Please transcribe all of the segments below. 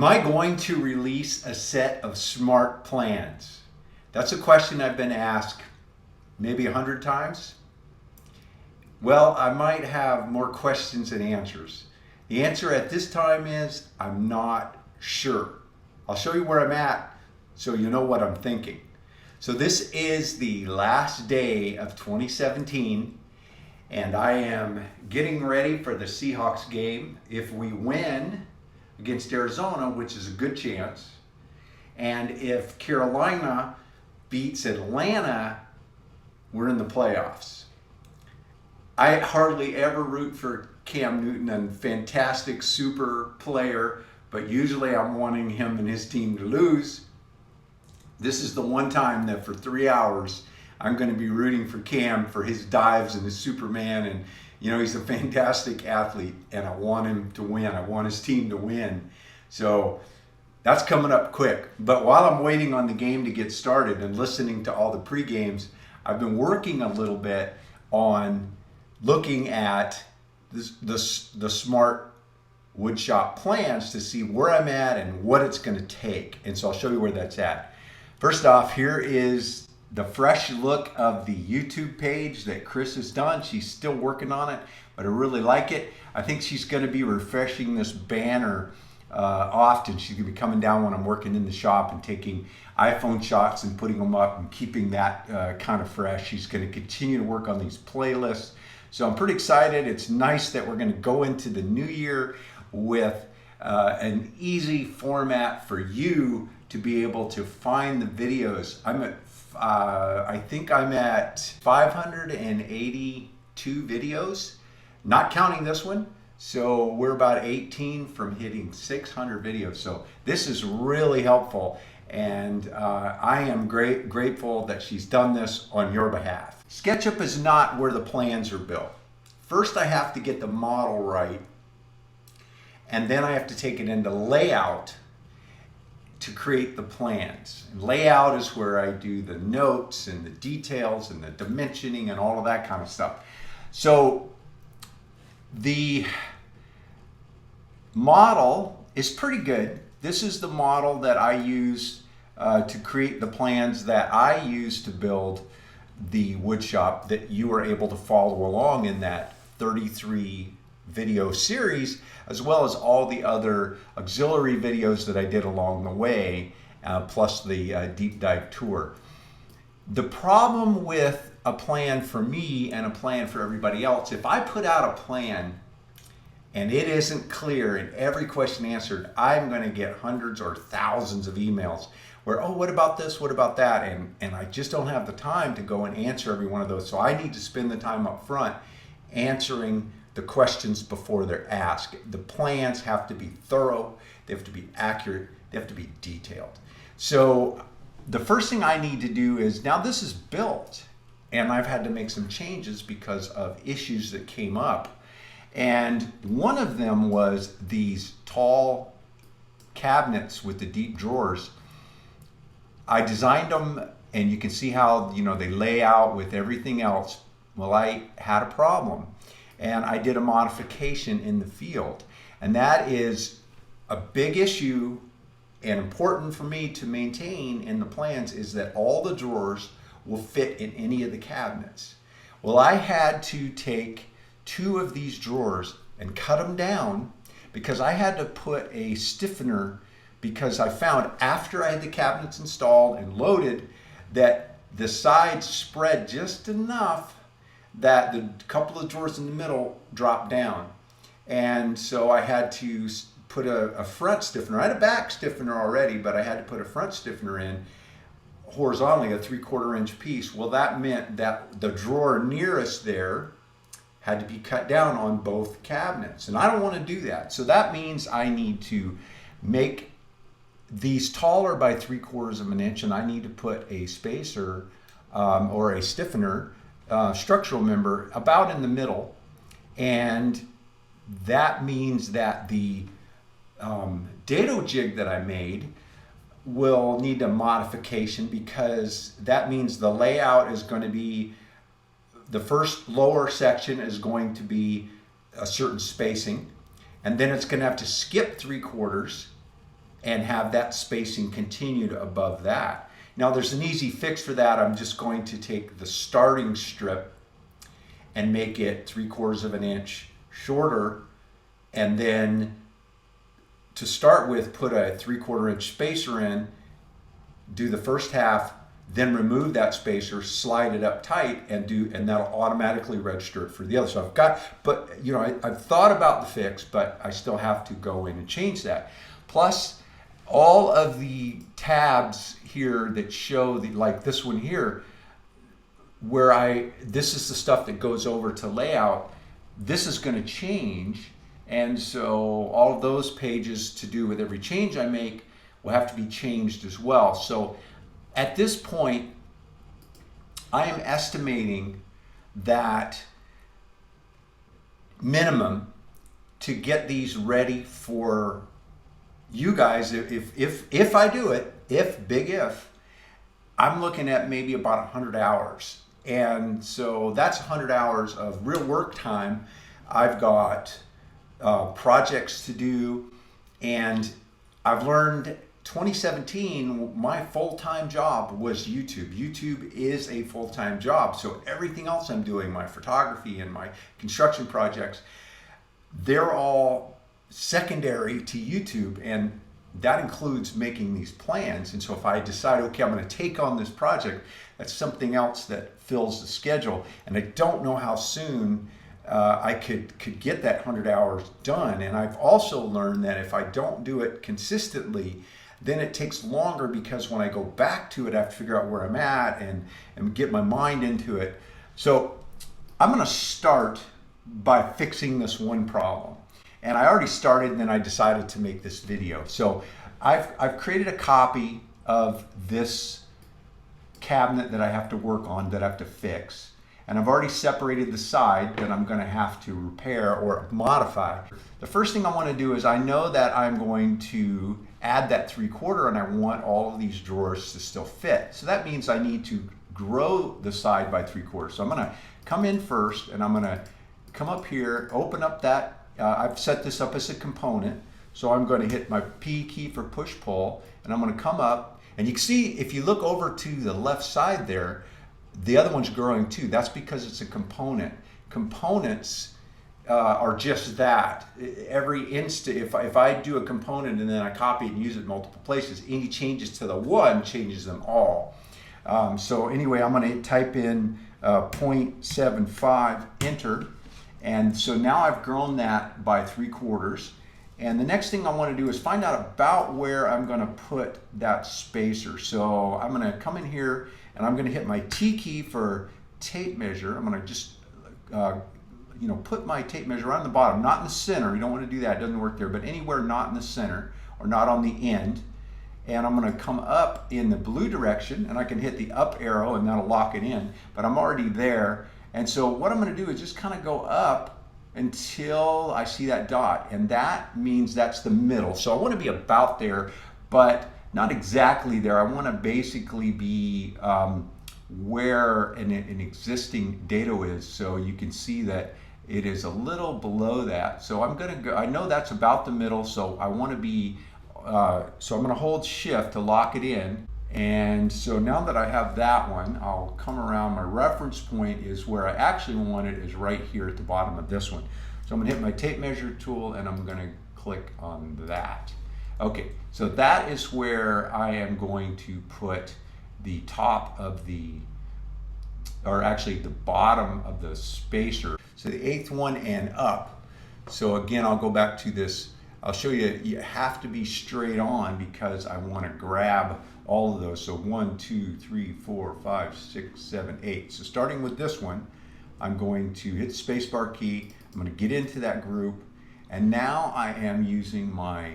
Am I going to release a set of smart plans? That's a question I've been asked maybe 100 times. Well, I might have more questions than answers. The answer at this time is I'm not sure. I'll show you where I'm at so you know what I'm thinking. So this is the last day of 2017 and I am getting ready for the Seahawks game. If we win against Arizona, which is a good chance, and if Carolina beats Atlanta, we're in the playoffs. I hardly ever root for Cam Newton, a fantastic super player, but usually I'm wanting him and his team to lose. This is the one time that for 3 hours I'm going to be rooting for Cam for his dives and his Superman, and he's a fantastic athlete and I want him to win. I want his team to win. So that's coming up quick. But while I'm waiting on the game to get started and listening to all the pre-games, I've been working a little bit on looking at the smart woodshop plans to see where I'm at and what it's going to take. And so I'll show you where that's at. First off, here is the fresh look of the YouTube page that Chris has done. She's still working on it, but I really like it. I think she's going to be refreshing this banner often. She's going to be coming down when I'm working in the shop and taking iPhone shots and putting them up and keeping that kind of fresh. She's going to continue to work on these playlists. So I'm pretty excited. It's nice that we're going to go into the new year with an easy format for you to be able to find the videos. I think I'm at 582 videos, not counting this one. So we're about 18 from hitting 600 videos. So this is really helpful. And I am grateful that she's done this on your behalf. Sketchup is not where the plans are built. First, I have to get the model right. And then I have to take it into layout to create the plans. And layout is where I do the notes and the details and the dimensioning and all of that kind of stuff. So the model is pretty good. This is the model that I used to create the plans that I used to build the woodshop that you were able to follow along in that 33 video series, as well as all the other auxiliary videos that I did along the way, plus the deep dive tour. The problem with a plan for me and a plan for everybody else, if I put out a plan and it isn't clear and every question answered, I'm going to get hundreds or thousands of emails where, oh, what about this, what about that? And I just don't have the time to go and answer every one of those. So I need to spend the time up front answering the questions before they're asked. The plans have to be thorough, they have to be accurate, they have to be detailed. So the first thing I need to do is, now this is built and I've had to make some changes because of issues that came up. And one of them was these tall cabinets with the deep drawers. I designed them and you can see how they lay out with everything else. Well, I had a problem. And I did a modification in the field. And that is a big issue and important for me to maintain in the plans, is that all the drawers will fit in any of the cabinets. Well, I had to take 2 of these drawers and cut them down because I had to put a stiffener, because I found after I had the cabinets installed and loaded that the sides spread just enough that the couple of drawers in the middle dropped down. And so I had to put a front stiffener. I had a back stiffener already, but I had to put a front stiffener in horizontally, a 3/4 inch piece. Well, that meant that the drawer nearest there had to be cut down on both cabinets. And I don't want to do that. So that means I need to make these taller by 3/4 of an inch, and I need to put a spacer or a stiffener structural member about in the middle, and that means that the dado jig that I made will need a modification, because that means the layout is going to be, the first lower section is going to be a certain spacing, and then it's going to have to skip 3/4 and have that spacing continued above that. Now there's an easy fix for that. I'm just going to take the starting strip and make it 3/4 of an inch shorter, and then to start with put a 3/4 inch spacer in, do the first half, then remove that spacer, slide it up tight, and that'll automatically register it for the other. So I've got, but you know, I've thought about the fix, but I still have to go in and change that. Plus, all of the tabs here that show like this one here, where this is the stuff that goes over to layout. This is going to change, and so all of those pages to do with every change I make will have to be changed as well. So at this point, I am estimating that minimum to get these ready for you guys, if I do it, if, I'm looking at maybe about 100 hours. And so that's 100 hours of real work time. I've got projects to do, and I've learned 2017, my full-time job was YouTube. YouTube is a full-time job. So everything else I'm doing, my photography and my construction projects, they're all secondary to YouTube, and that includes making these plans. And so if I decide, okay, I'm going to take on this project, that's something else that fills the schedule. And I don't know how soon I could get that 100 hours done. And I've also learned that if I don't do it consistently, then it takes longer, because when I go back to it, I have to figure out where I'm at and get my mind into it. So I'm going to start by fixing this one problem. And I already started, and then I decided to make this video. So I've created a copy of this cabinet that I have to work on, that I have to fix. And I've already separated the side that I'm going to have to repair or modify. The first thing I want to do is, I know that I'm going to add that 3/4, and I want all of these drawers to still fit. So that means I need to grow the side by 3/4. So I'm going to come in first, and I'm going to come up here, open up that. I've set this up as a component. So I'm going to hit my P key for push pull, and I'm going to come up, and you can see if you look over to the left side there, the other one's growing too. That's because it's a component. Components are just that. Every instant, if I do a component and then I copy it and use it in multiple places, any changes to the one changes them all. So anyway, I'm going to type in 0.75, enter. And so now I've grown that by 3/4. And the next thing I want to do is find out about where I'm going to put that spacer. So I'm going to come in here, and I'm going to hit my T key for tape measure. I'm going to just put my tape measure on the bottom, not in the center. You don't want to do that, it doesn't work there, but anywhere not in the center or not on the end. And I'm going to come up in the blue direction, and I can hit the up arrow, and that'll lock it in, but I'm already there. And so what I'm going to do is just kind of go up until I see that dot, and that means that's the middle. So I want to be about there, but not exactly there. I want to basically be where an existing dado is, so you can see that it is a little below that. So I'm going to go, I know that's about the middle, so I want to be, so I'm going to hold shift to lock it in. And so now that I have that one, I'll come around. My reference point is where I actually want it, is right here at the bottom of this one. So I'm going to hit my tape measure tool, and I'm going to click on that. Okay, so that is where I am going to put the top of the, or actually the bottom of the spacer. So the 8th one and up. So again, I'll go back to this. I'll show you, you have to be straight on, because I want to grab all of those. So 1, 2, 3, 4, 5, 6, 7, 8. So starting with this one, I'm going to hit the spacebar key. I'm going to get into that group, and now I am using my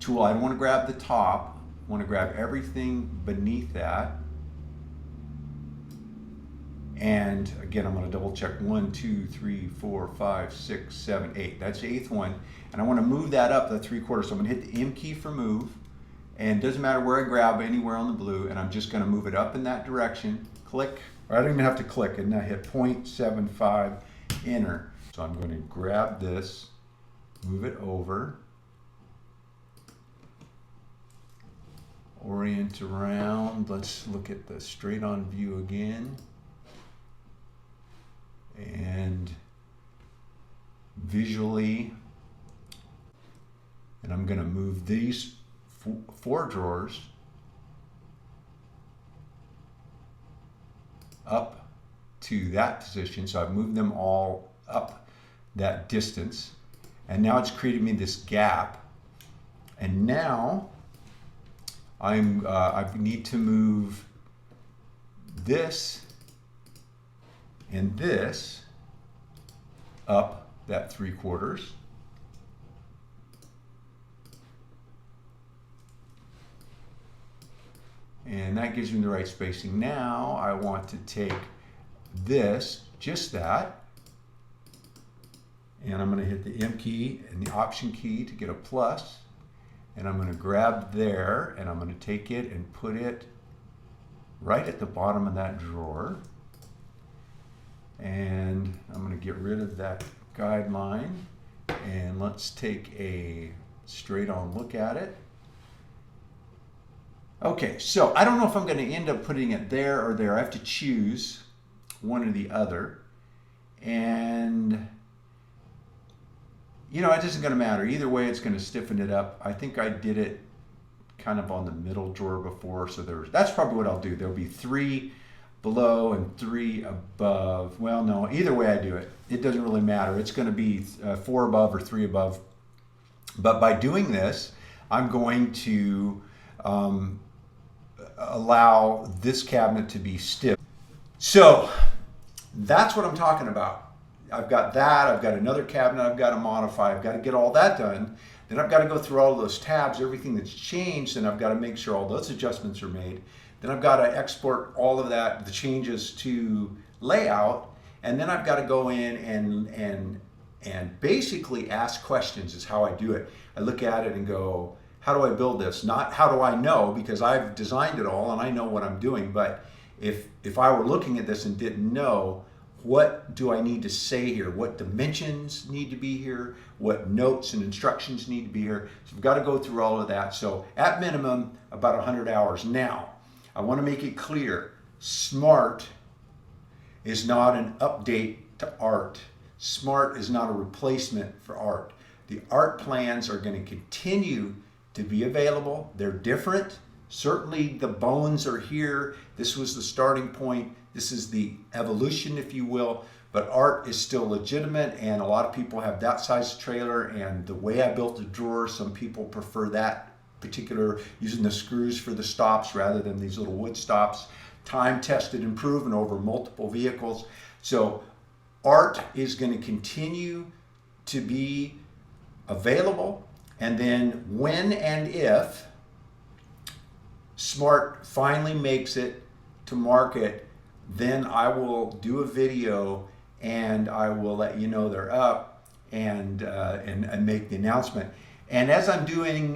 tool. I don't want to grab the top. I want to grab everything beneath that. And again, I'm going to double check 1, 2, 3, 4, 5, 6, 7, 8. That's the 8th one. And I want to move that up the 3/4. So I'm going to hit the M key for move. And it doesn't matter where I grab, anywhere on the blue. And I'm just going to move it up in that direction. Click. Or I don't even have to click. And I hit 0.75, enter. So I'm going to grab this, move it over. orient around. Let's look at the straight on view again. And visually, and I'm going to move these four drawers up to that position. So I've moved them all up that distance. And now it's created me this gap. And now I need to move this and this up that 3/4. And that gives me the right spacing. Now I want to take this, just that, and I'm going to hit the M key and the Option key to get a plus, and I'm going to grab there, and I'm going to take it and put it right at the bottom of that drawer. And I'm going to get rid of that guideline, and let's take a straight on look at it. Okay, so I don't know if I'm going to end up putting it there or there. I have to choose one or the other. And, you know, it isn't going to matter. Either way, it's going to stiffen it up. I think I did it kind of on the middle drawer before, so that's probably what I'll do. There'll be 3 below and 3 above. Well, no, either way I do it, it doesn't really matter. It's going to be 4 above or 3 above. But by doing this, I'm going to allow this cabinet to be stiff. So that's what I'm talking about. I've got that, I've got another cabinet I've got to modify, I've got to get all that done. Then I've got to go through all of those tabs, everything that's changed, and I've got to make sure all those adjustments are made. Then I've got to export all of that, the changes to layout, and then I've got to go in and basically ask questions is how I do it. I look at it and go, how do I build this? Not how do I know, because I've designed it all and I know what I'm doing, but if I were looking at this and didn't know, what do I need to say here? What dimensions need to be here? What notes and instructions need to be here? So I've got to go through all of that. So at minimum, about 100 hours. Now, I want to make it clear, Smart is not an update to Art. Smart is not a replacement for Art. The Art plans are going to continue to be available. They're different. Certainly the bones are here. This was the starting point. This is the evolution, if you will, but Art is still legitimate, and a lot of people have that size trailer, and the way I built the drawer, some people prefer that particular, using the screws for the stops rather than these little wood stops. Time tested and proven over multiple vehicles. So Art is going to continue to be available, and then when and if Smart finally makes it to market, then I will do a video and I will let you know they're up and make the announcement. And as I'm doing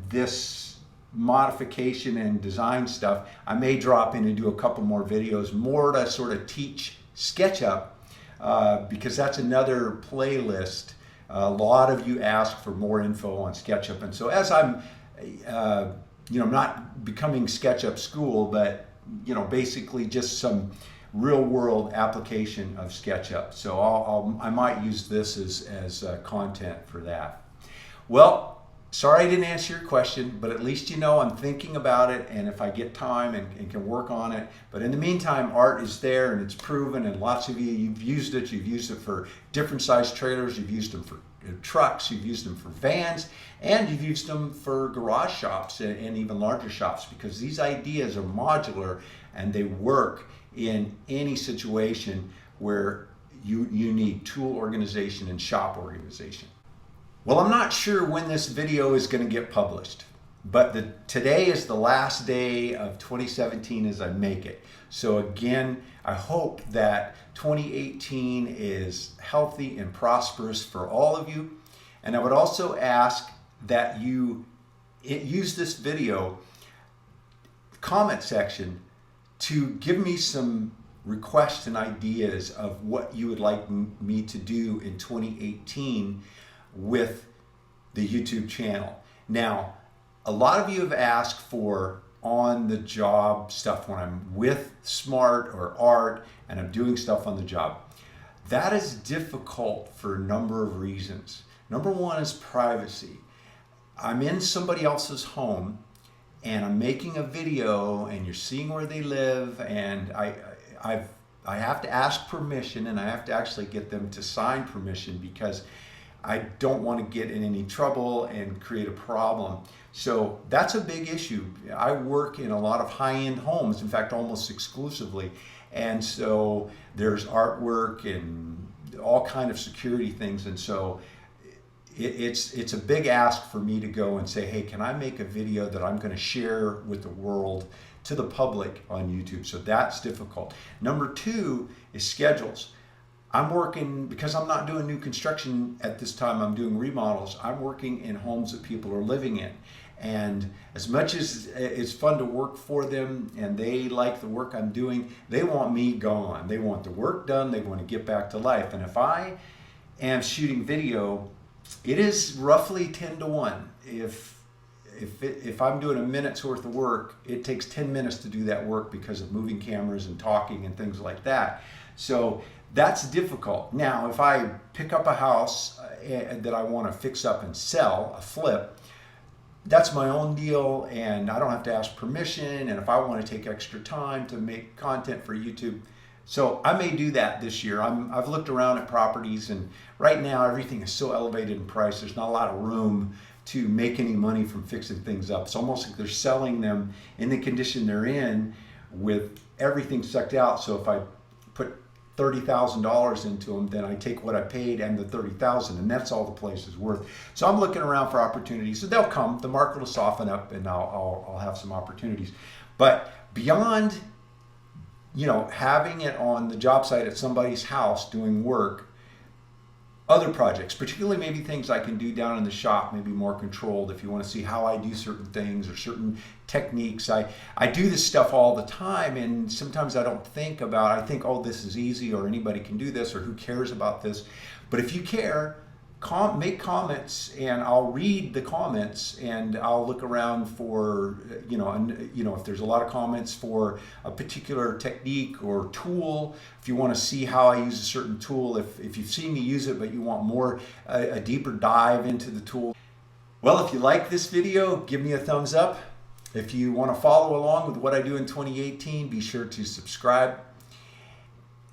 this modification and design stuff, I may drop in and do a couple more videos, more to sort of teach SketchUp, because that's another playlist. A lot of you ask for more info on SketchUp, and so as I'm, I'm not becoming SketchUp school, but basically just some real-world application of SketchUp. So I might use this as content for that. Well, sorry I didn't answer your question, but at least I'm thinking about it, and if I get time and can work on it. But in the meantime, Art is there and it's proven, and lots of you've used it. You've used it for different size trailers, you've used them for trucks, you've used them for vans, and you've used them for garage shops and even larger shops, because these ideas are modular and they work in any situation where you need tool organization and shop organization. Well, I'm not sure when this video is going to get published, but today is the last day of 2017 as I make it. So again, I hope that 2018 is healthy and prosperous for all of you. And I would also ask that you use this video comment section to give me some requests and ideas of what you would like me to do in 2018 with the YouTube channel. Now, A lot of you have asked for on-the-job stuff when I'm with Smart or Art and I'm doing stuff on the job. That is difficult for a number of reasons. Number one is privacy. I'm in somebody else's home and I'm making a video and you're seeing where they live, and I have to ask permission, and I have to actually get them to sign permission because I don't want to get in any trouble and create a problem. So that's a big issue. I work in a lot of high-end homes, in fact, almost exclusively. And so there's artwork and all kind of security things. And so it's a big ask for me to go and say, hey, can I make a video that I'm going to share with the world, to the public on YouTube? So that's difficult. Number two is schedules. I'm working, because I'm not doing new construction at this time, I'm doing remodels. I'm working in homes that people are living in. And as much as it's fun to work for them and they like the work I'm doing, they want me gone. They want the work done. They want to get back to life. And if I am shooting video, it is roughly 10 to 1. If I'm doing a minute's worth of work, it takes 10 minutes to do that work because of moving cameras and talking and things like that. So that's difficult. Now, if I pick up a house that I want to fix up and sell, a flip, that's my own deal and I don't have to ask permission. And if I want to take extra time to make content for YouTube, so I may do that this year. I've looked around at properties, and right now everything is so elevated in price, there's not a lot of room to make any money from fixing things up. It's almost like they're selling them in the condition they're in with everything sucked out. So if I put $30,000 into them, then I take what I paid and the $30,000, and that's all the place is worth. So I'm looking around for opportunities. So they'll come, the market will soften up, and I'll have some opportunities. But beyond, having it on the job site at somebody's house doing work, other projects, particularly maybe things I can do down in the shop, maybe more controlled if you want to see how I do certain things or certain techniques. I do this stuff all the time, and sometimes I don't think about, I think, oh, this is easy, or anybody can do this, or who cares about this? But if you care, make comments, and I'll read the comments, and I'll look around for, if there's a lot of comments for a particular technique or tool, if you want to see how I use a certain tool, if you've seen me use it but you want more, a deeper dive into the tool. Well, if you like this video, give me a thumbs up. If you want to follow along with what I do in 2018, be sure to subscribe.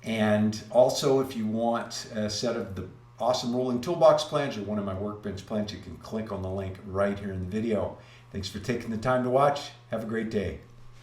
And also, if you want a set of the awesome rolling toolbox plans or one of my workbench plans, you can click on the link right here in the video. Thanks for taking the time to watch. Have a great day.